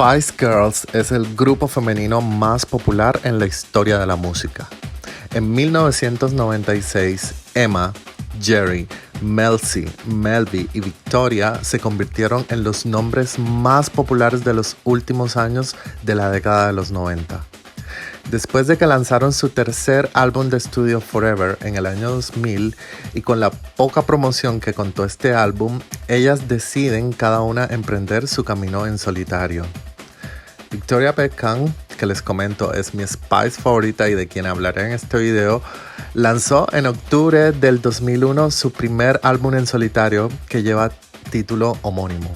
Spice Girls es el grupo femenino más popular en la historia de la música. En 1996, Emma, Jerry, Mel C, Melby y Victoria se convirtieron en los nombres más populares de los últimos años de la década de los 90. Después de que lanzaron su tercer álbum de estudio Forever en el año 2000 y con la poca promoción que contó este álbum, ellas deciden cada una emprender su camino en solitario. Victoria Beckham, que les comento es mi Spice favorita y de quien hablaré en este video, lanzó en octubre del 2001 su primer álbum en solitario que lleva título homónimo.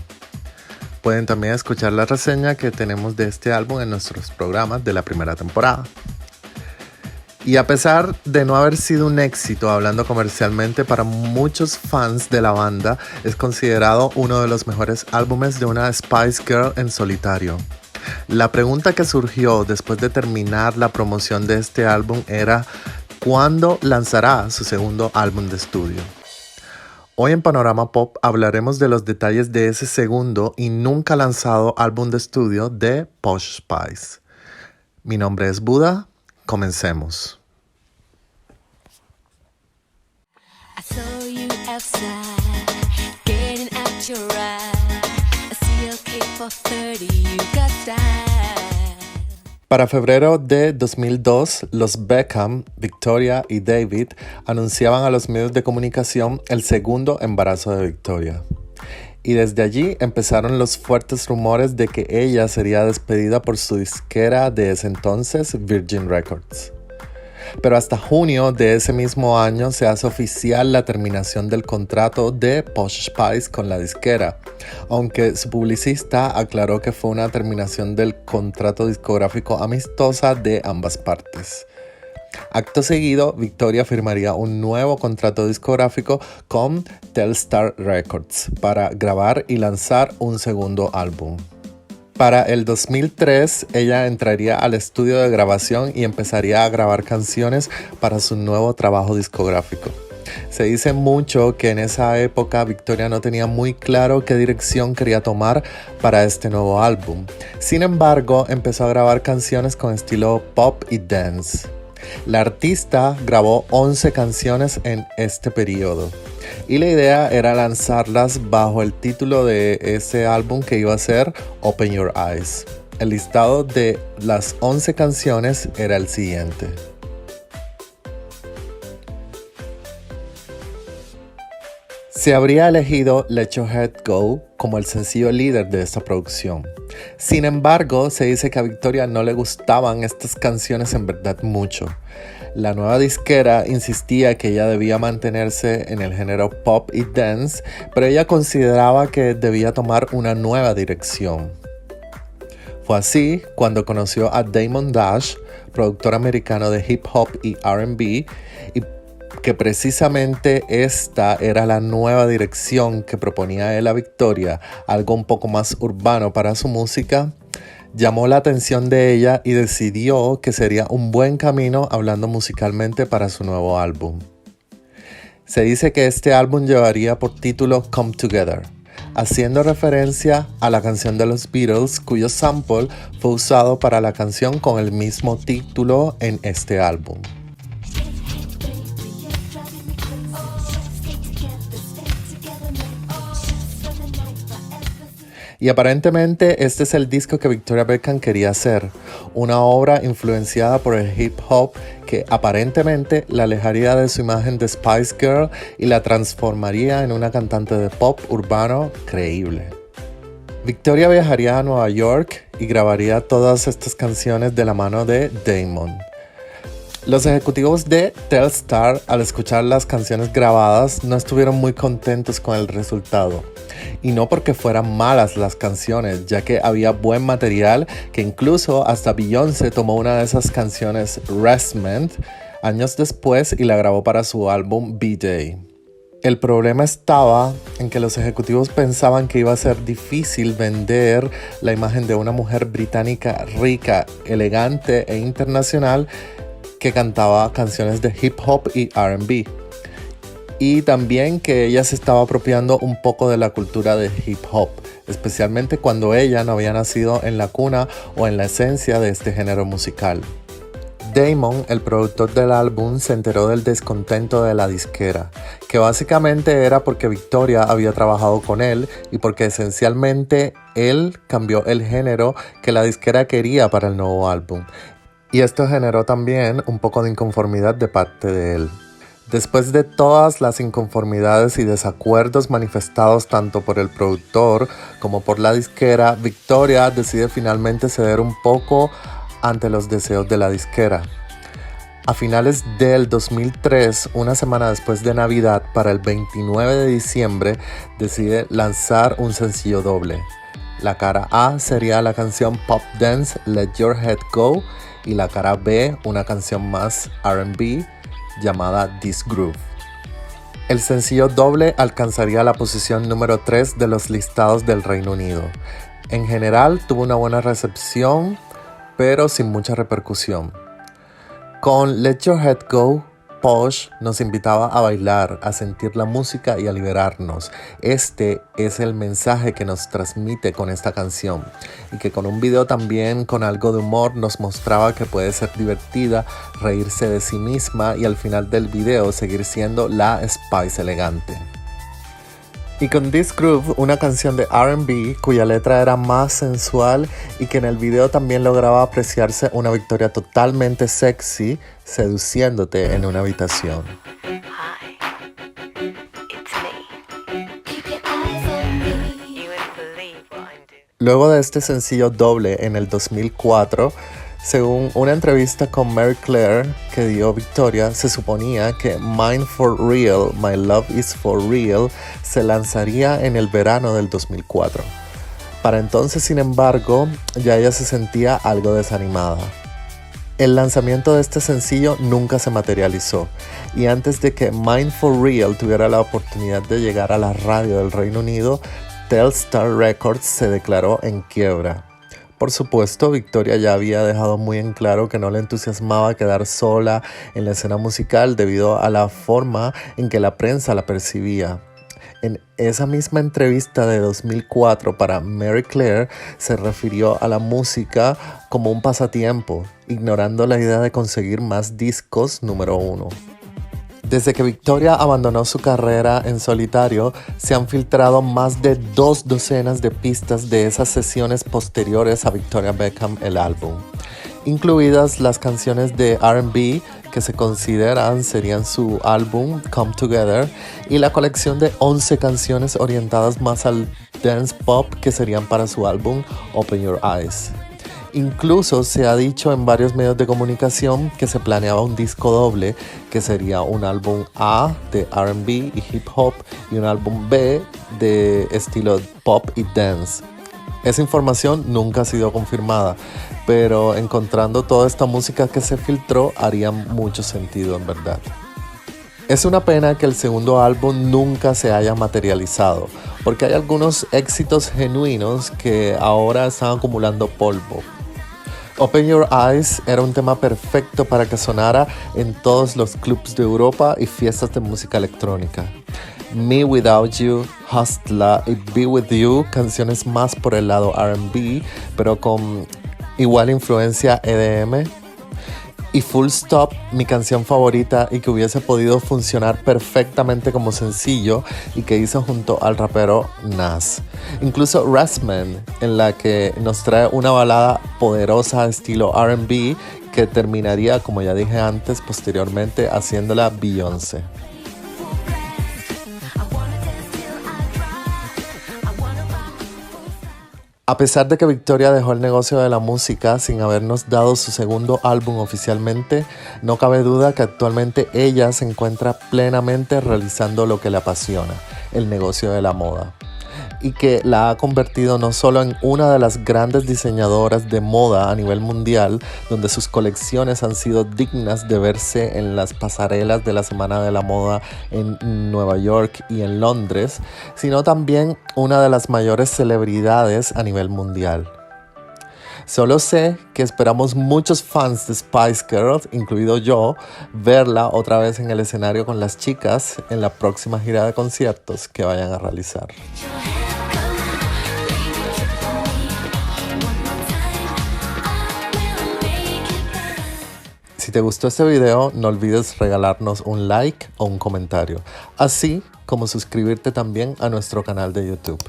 Pueden también escuchar la reseña que tenemos de este álbum en nuestros programas de la primera temporada. Y a pesar de no haber sido un éxito hablando comercialmente, para muchos fans de la banda es considerado uno de los mejores álbumes de una Spice Girl en solitario. La pregunta que surgió después de terminar la promoción de este álbum era ¿cuándo lanzará su segundo álbum de estudio? Hoy en Panorama Pop hablaremos de los detalles de ese segundo y nunca lanzado álbum de estudio de Posh Spice. Mi nombre es Buda, comencemos. I saw you outside, getting out your ride. A CLK 430, you got style. Para febrero de 2002, los Beckham, Victoria y David anunciaban a los medios de comunicación el segundo embarazo de Victoria. Y desde allí empezaron los fuertes rumores de que ella sería despedida por su disquera de ese entonces, Virgin Records. Pero hasta junio de ese mismo año se hace oficial la terminación del contrato de Posh Spice con la disquera, aunque su publicista aclaró que fue una terminación del contrato discográfico amistosa de ambas partes. Acto seguido, Victoria firmaría un nuevo contrato discográfico con Telstar Records para grabar y lanzar un segundo álbum. Para el 2003, ella entraría al estudio de grabación y empezaría a grabar canciones para su nuevo trabajo discográfico. Se dice mucho que en esa época Victoria no tenía muy claro qué dirección quería tomar para este nuevo álbum. Sin embargo, empezó a grabar canciones con estilo pop y dance. La artista grabó 11 canciones en este periodo y la idea era lanzarlas bajo el título de ese álbum que iba a ser Open Your Eyes. El listado de las 11 canciones era el siguiente. Se habría elegido Let Your Head Go como el sencillo líder de esta producción. Sin embargo, se dice que a Victoria no le gustaban estas canciones en verdad mucho. La nueva disquera insistía que ella debía mantenerse en el género pop y dance, pero ella consideraba que debía tomar una nueva dirección. Fue así cuando conoció a Damon Dash, productor americano de hip hop y R&B, y que precisamente esta era la nueva dirección que proponía él a Victoria, algo un poco más urbano para su música. Llamó la atención de ella y decidió que sería un buen camino hablando musicalmente para su nuevo álbum. Se dice que este álbum llevaría por título Come Together, haciendo referencia a la canción de los Beatles, cuyo sample fue usado para la canción con el mismo título en este álbum. Y aparentemente este es el disco que Victoria Beckham quería hacer, una obra influenciada por el hip hop que aparentemente la alejaría de su imagen de Spice Girl y la transformaría en una cantante de pop urbano creíble. Victoria viajaría a Nueva York y grabaría todas estas canciones de la mano de Damon. Los ejecutivos de Telstar, al escuchar las canciones grabadas, no estuvieron muy contentos con el resultado. Y no porque fueran malas las canciones, ya que había buen material, que incluso hasta Beyoncé tomó una de esas canciones, Restment, años después y la grabó para su álbum B-Day. El problema estaba en que los ejecutivos pensaban que iba a ser difícil vender la imagen de una mujer británica rica, elegante e internacional que cantaba canciones de hip hop y R&B. y también que ella se estaba apropiando un poco de la cultura de hip hop, especialmente cuando ella no había nacido en la cuna o en la esencia de este género musical. Damon, el productor del álbum, se enteró del descontento de la disquera, que básicamente era porque Victoria había trabajado con él y porque esencialmente él cambió el género que la disquera quería para el nuevo álbum. Y esto generó también un poco de inconformidad de parte de él. Después de todas las inconformidades y desacuerdos manifestados tanto por el productor como por la disquera, Victoria decide finalmente ceder un poco ante los deseos de la disquera. A finales del 2003, una semana después de Navidad, para el 29 de diciembre, decide lanzar un sencillo doble. La cara A sería la canción Pop Dance Let Your Head Go y la cara B, una canción más R&B llamada This Groove. El sencillo doble alcanzaría la posición número 3 de los listados del Reino Unido. En general tuvo una buena recepción, pero sin mucha repercusión. Con Let Your Head Go, Posh nos invitaba a bailar, a sentir la música y a liberarnos. Este es el mensaje que nos transmite con esta canción y que con un video también con algo de humor nos mostraba que puede ser divertida, reírse de sí misma y al final del video seguir siendo la Spice elegante. Y con This Groove, una canción de R&B cuya letra era más sensual y que en el video también lograba apreciarse una Victoria totalmente sexy, seduciéndote en una habitación. Hi, it's me. Keep your eyes on me. You wouldn't believe what I'm doing. Luego de este sencillo doble en el 2004, según una entrevista con Mary Claire que dio Victoria, se suponía que Mine for Real, My Love is for Real se lanzaría en el verano del 2004. Para entonces, sin embargo, ya ella se sentía algo desanimada. El lanzamiento de este sencillo nunca se materializó y antes de que Mine for Real tuviera la oportunidad de llegar a la radio del Reino Unido, Telstar Records se declaró en quiebra. Por supuesto, Victoria ya había dejado muy en claro que no le entusiasmaba quedar sola en la escena musical debido a la forma en que la prensa la percibía. En esa misma entrevista de 2004 para Mary Claire se refirió a la música como un pasatiempo, ignorando la idea de conseguir más discos número 1. Desde que Victoria abandonó su carrera en solitario, se han filtrado más de 2 docenas de pistas de esas sesiones posteriores a Victoria Beckham el álbum, incluidas las canciones de R&B que se consideran serían su álbum Come Together y la colección de 11 canciones orientadas más al dance pop que serían para su álbum Open Your Eyes. Incluso se ha dicho en varios medios de comunicación que se planeaba un disco doble que sería un álbum A de R&B y hip hop y un álbum B de estilo pop y dance. Esa información nunca ha sido confirmada, pero encontrando toda esta música que se filtró haría mucho sentido en verdad. Es una pena que el segundo álbum nunca se haya materializado, porque hay algunos éxitos genuinos que ahora están acumulando polvo. Open Your Eyes era un tema perfecto para que sonara en todos los clubs de Europa y fiestas de música electrónica. Me Without You, Hustla y Be With You, canciones más por el lado R&B, pero con igual influencia EDM. Y Full Stop, mi canción favorita y que hubiese podido funcionar perfectamente como sencillo y que hizo junto al rapero Nas. Incluso Rasman, en la que nos trae una balada poderosa estilo R&B que terminaría, como ya dije antes, posteriormente haciéndola Beyoncé. A pesar de que Victoria dejó el negocio de la música sin habernos dado su segundo álbum oficialmente, no cabe duda que actualmente ella se encuentra plenamente realizando lo que le apasiona, el negocio de la moda, y que la ha convertido no solo en una de las grandes diseñadoras de moda a nivel mundial, donde sus colecciones han sido dignas de verse en las pasarelas de la Semana de la Moda en Nueva York y en Londres, sino también una de las mayores celebridades a nivel mundial. Solo sé que esperamos muchos fans de Spice Girls, incluido yo, verla otra vez en el escenario con las chicas en la próxima gira de conciertos que vayan a realizar. Si te gustó este video, no olvides regalarnos un like o un comentario, así como suscribirte también a nuestro canal de YouTube.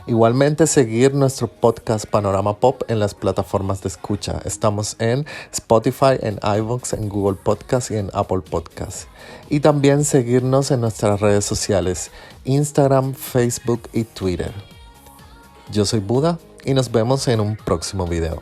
Igualmente seguir nuestro podcast Panorama Pop en las plataformas de escucha. Estamos en Spotify, en iVoox, en Google Podcast y en Apple Podcast. Y también seguirnos en nuestras redes sociales, Instagram, Facebook y Twitter. Yo soy Buda y nos vemos en un próximo video.